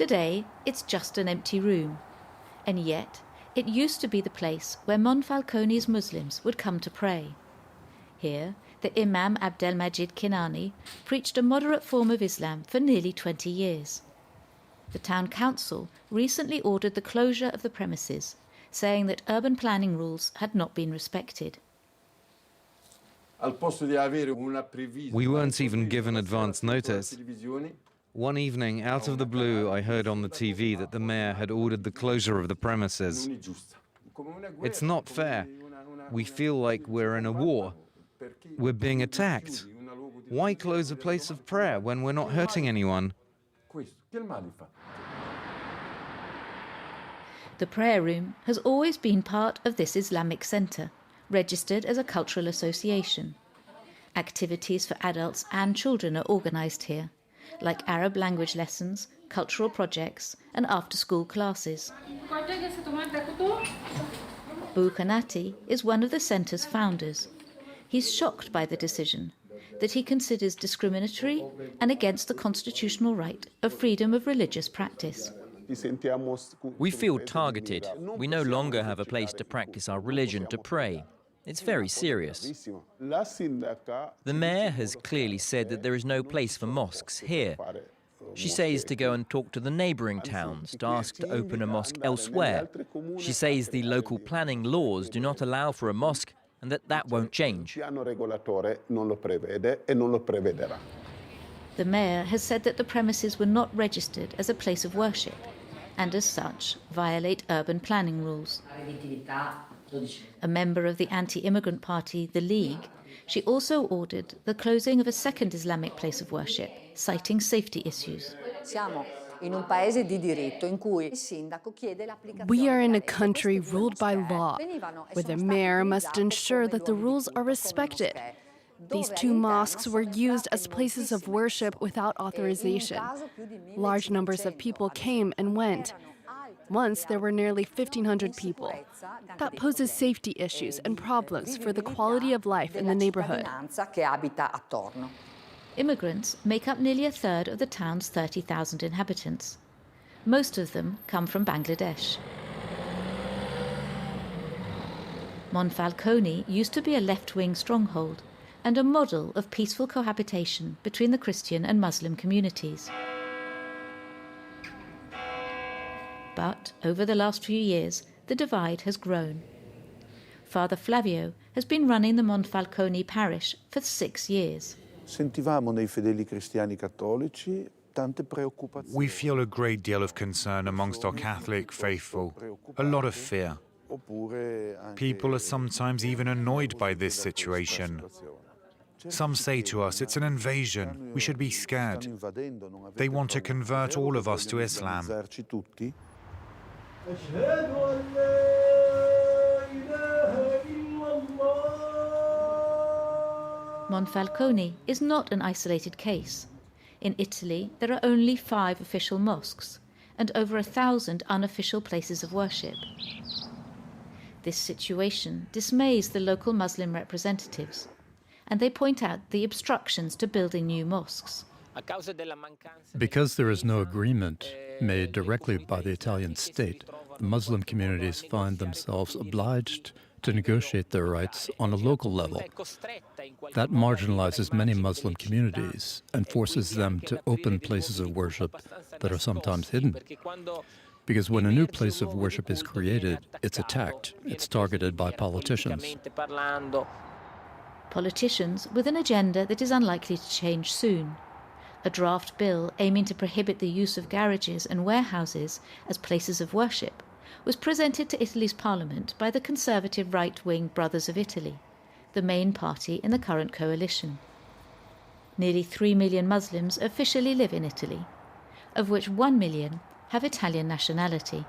Today, it's just an empty room. And yet, it used to be the place where Monfalcone's Muslims would come to pray. Here, the Imam Abdelmajid Kinani preached a moderate form of Islam for nearly 20 years. The town council recently ordered the closure of the premises, saying that urban planning rules had not been respected. We weren't even given advance notice. One evening, out of the blue, I heard on the TV that the mayor had ordered the closure of the premises. It's not fair. We feel like we're in a war. We're being attacked. Why close a place of prayer when we're not hurting anyone? The prayer room has always been part of this Islamic centre, registered as a cultural association. Activities for adults and children are organised here, like Arab language lessons, cultural projects and after-school classes. Boukanati is one of the centre's founders. He's shocked by the decision, that he considers discriminatory and against the constitutional right of freedom of religious practice. We feel targeted. We no longer have a place to practice our religion, to pray. It's very serious. The mayor has clearly said that there is no place for mosques here. She says to go and talk to the neighbouring towns, to ask to open a mosque elsewhere. She says the local planning laws do not allow for a mosque and that won't change. The mayor has said that the premises were not registered as a place of worship and as such violate urban planning rules. A member of the anti-immigrant party, the League, she also ordered the closing of a second Islamic place of worship, citing safety issues. We are in a country ruled by law, where the mayor must ensure that the rules are respected. These two mosques were used as places of worship without authorization. Large numbers of people came and went. Once there were nearly 1,500 people. That poses safety issues and problems for the quality of life in the neighborhood. Immigrants make up nearly a third of the town's 30,000 inhabitants. Most of them come from Bangladesh. Monfalcone used to be a left-wing stronghold and a model of peaceful cohabitation between the Christian and Muslim communities. But over the last few years, the divide has grown. Father Flavio has been running the Monfalcone parish for 6 years. We feel a great deal of concern amongst our Catholic faithful, a lot of fear. People are sometimes even annoyed by this situation. Some say to us, it's an invasion, we should be scared. They want to convert all of us to Islam. Monfalcone is not an isolated case. In Italy, there are only 5 official mosques and over 1,000 unofficial places of worship. This situation dismays the local Muslim representatives, and they point out the obstructions to building new mosques. Because there is no agreement made directly by the Italian state, the Muslim communities find themselves obliged to negotiate their rights on a local level. That marginalizes many Muslim communities and forces them to open places of worship that are sometimes hidden. Because when a new place of worship is created, it's attacked, it's targeted by politicians. Politicians with an agenda that is unlikely to change soon. A draft bill aiming to prohibit the use of garages and warehouses as places of worship was presented to Italy's parliament by the conservative right-wing Brothers of Italy, the main party in the current coalition. Nearly 3 million Muslims officially live in Italy, of which 1 million have Italian nationality.